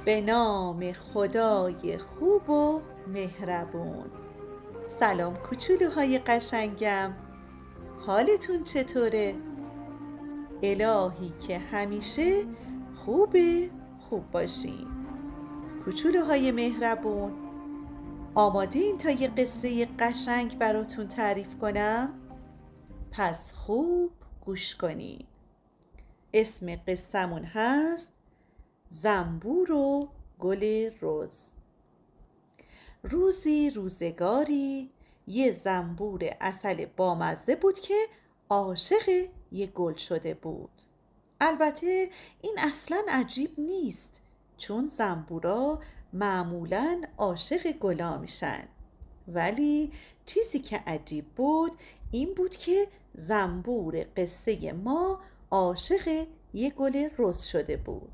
به نام خدای خوب و مهربون. سلام کوچولوهای قشنگم، حالتون چطوره؟ الهی که همیشه خوب باشین. کوچولوهای مهربون، آماده این تا یه قصه قشنگ براتون تعریف کنم؟ پس خوب گوش کنین. اسم قصه‌مون هست زنبور و گل رز. روزی روزگاری یه زنبور عسل بامزه بود که عاشق یه گل شده بود. البته این اصلاً عجیب نیست، چون زنبورا معمولاً عاشق گلا میشن. ولی چیزی که عجیب بود این بود که زنبور قصه ما عاشق یه گل رز شده بود.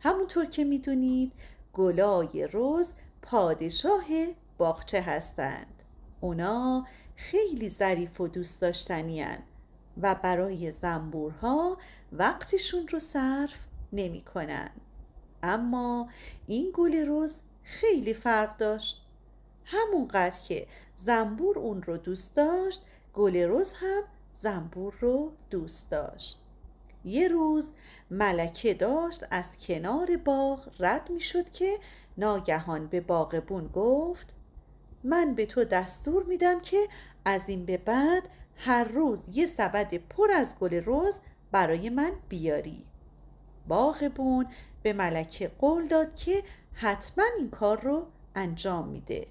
همونطور که میدونید گلای رز پادشاه باغچه هستند. اونا خیلی ظریف و دوست داشتنی هن و برای زنبورها وقتشون رو صرف نمی کنن. اما این گل رز خیلی فرق داشت. همونقدر که زنبور اون رو دوست داشت، گل رز هم زنبور رو دوست داشت. یه روز ملکه داشت از کنار باغ رد می شد که ناگهان به باغبون گفت: من به تو دستور میدم که از این به بعد هر روز یه سبد پر از گل رز برای من بیاری. باغبون به ملکه قول داد که حتما این کار رو انجام میده.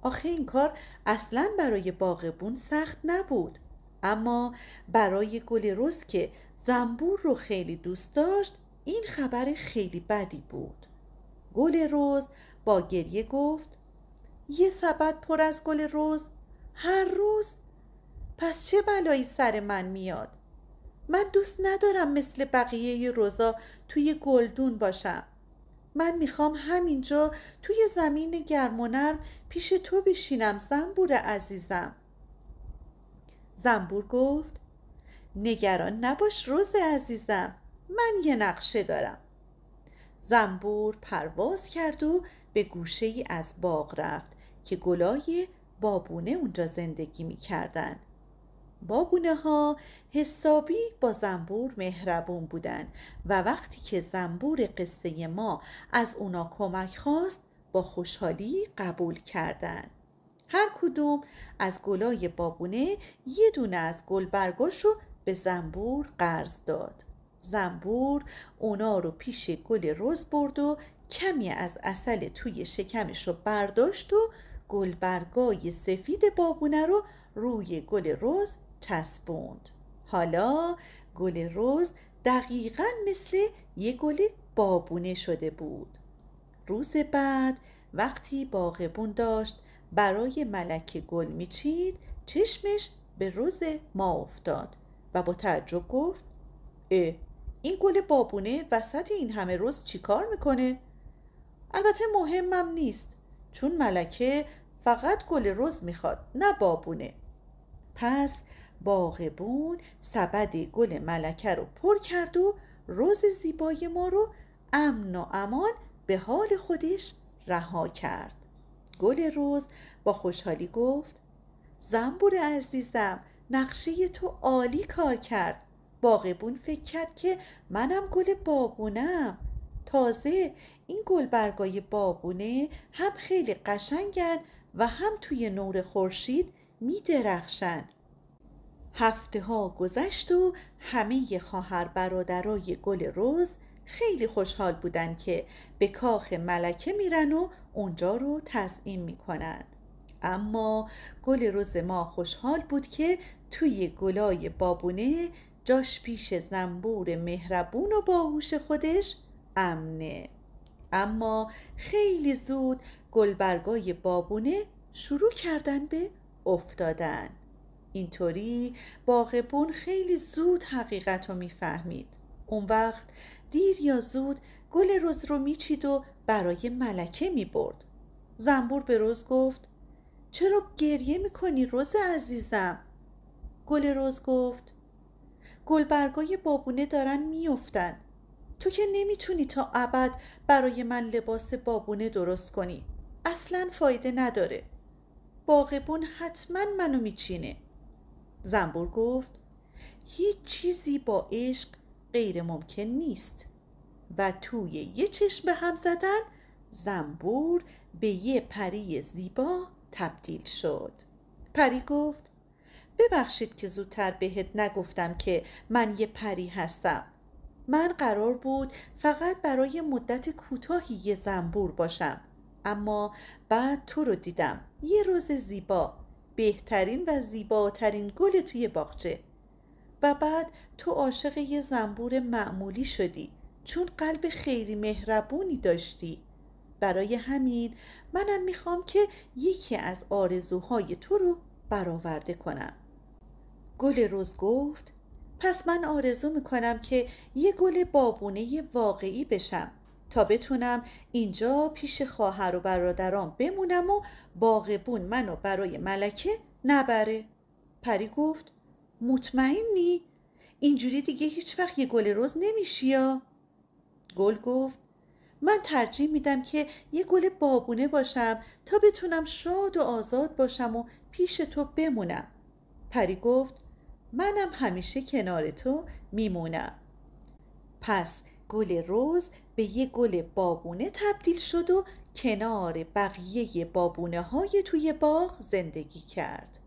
آخه این کار اصلاً برای باغبون سخت نبود، اما برای گل رز که زنبور رو خیلی دوست داشت این خبر خیلی بدی بود. گل رز با گریه گفت: یه سبد پر از گل رز هر روز؟ پس چه بلایی سر من میاد؟ من دوست ندارم مثل بقیه رزا توی گلدون باشم. من میخوام همینجا توی زمین گرم و نرم پیش تو بشینم زنبور عزیزم. زنبور گفت: نگران نباش رز عزیزم، من یه نقشه دارم. زنبور پرواز کرد و به گوشه ای از باغ رفت که گلای بابونه اونجا زندگی میکردن. بابونه ها حسابی با زنبور مهربون بودن و وقتی که زنبور قصه ما از اونا کمک خواست با خوشحالی قبول کردن. هر کدوم از گلای بابونه یه دونه از گلبرگاشو به زنبور قرض داد. زنبور اونا رو پیش گل رز برد و کمی از عسل توی شکمش رو برداشت و گلبرگای سفید بابونه رو روی گل رز چسبوند. حالا گل رز دقیقاً مثل یه گل بابونه شده بود. روز بعد وقتی باغبون داشت برای ملکه گل میچید، چشمش به رز ما افتاد و با تعجب گفت: این گل بابونه وسط این همه رز چی کار میکنه؟ البته مهمم نیست، چون ملکه فقط گل رز میخواد نه بابونه. پس باغبون سبد گل ملکه رو پر کرد و رز زیبای ما رو امن و امان به حال خودش رها کرد. گل رز با خوشحالی گفت: زنبور عزیزم، نقشه تو عالی کار کرد. باغبون فکر کرد که منم گل بابونم. تازه این گلبرگای بابونه هم خیلی قشنگن و هم توی نور خورشید می درخشن. هفته ها گذشت و همه خواهر برادرای گل رز خیلی خوشحال بودن که به کاخ ملکه میرن و اونجا رو تزیین میکنن. اما گل رز ما خوشحال بود که توی گلای بابونه جاش پیش زنبور مهربون و باهوش خودش امنه. اما خیلی زود گلبرگای بابونه شروع کردن به افتادن. اینطوری باغبون خیلی زود حقیقت رو میفهمید. اون وقت دیر یا زود گل رز رو میچید و برای ملکه میبرد. زنبور به رز گفت: چرا گریه میکنی رز عزیزم؟ گل رز گفت: گلبرگای بابونه دارن میافتن. تو که نمیتونی تا ابد برای من لباس بابونه درست کنی. اصلاً فایده نداره. باغبون حتما منو میچینه. زنبور گفت هیچ چیزی با عشق غیر ممکن نیست. و توی یه چشم به هم زدن زنبور به یه پری زیبا تبدیل شد. پری گفت ببخشید که زودتر بهت نگفتم که من یه پری هستم. من قرار بود فقط برای مدت کوتاهی یه زنبور باشم، اما بعد تو رو دیدم، یه روز زیبا، بهترین و زیباترین گل توی باغچه، و بعد تو عاشق یه زنبور معمولی شدی چون قلب خیلی مهربونی داشتی. برای همین منم میخوام که یکی از آرزوهای تو رو برآورده کنم. گل رز گفت پس من آرزو میکنم که یه گل بابونه واقعی بشم تا بتونم اینجا پیش خواهر و برادرام بمونم و باغبون منو برای ملکه نبره. پری گفت مطمئنی؟ اینجوری دیگه هیچ وقت یه گل رز نمیشی یا؟ گل گفت من ترجیح میدم که یه گل بابونه باشم تا بتونم شاد و آزاد باشم و پیش تو بمونم. پری گفت منم همیشه کنار تو میمونم. پس گل رز به یه گل بابونه تبدیل شد و کنار بقیه بابونه های توی باغ زندگی کرد.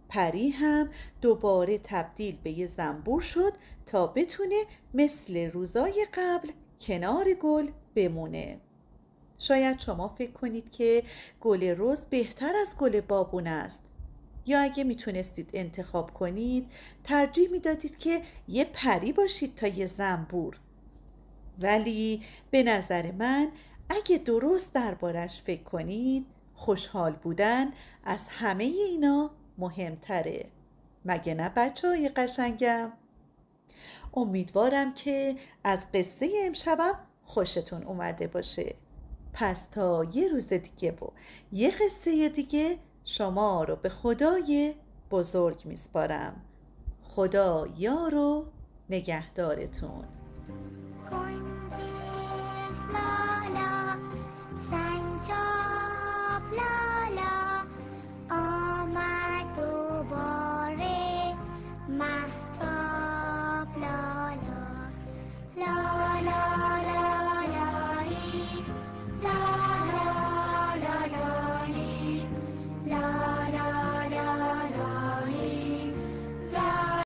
پری هم دوباره تبدیل به یه زنبور شد تا بتونه مثل روزای قبل کنار گل بمونه. شاید شما فکر کنید که گل رز بهتر از گل بابونه است، یا اگه میتونستید انتخاب کنید ترجیح میدادید که یه پری باشید تا یه زنبور. ولی به نظر من اگه درست دربارش فکر کنید خوشحال بودن از همه اینا مهمتره. مگه نه بچه‌های قشنگم؟ امیدوارم که از قصه امشبم خوشتون اومده باشه. پس تا یه روز دیگه و یه قصه دیگه شما رو به خدای بزرگ میسپارم. خدا یار و نگهدارتون.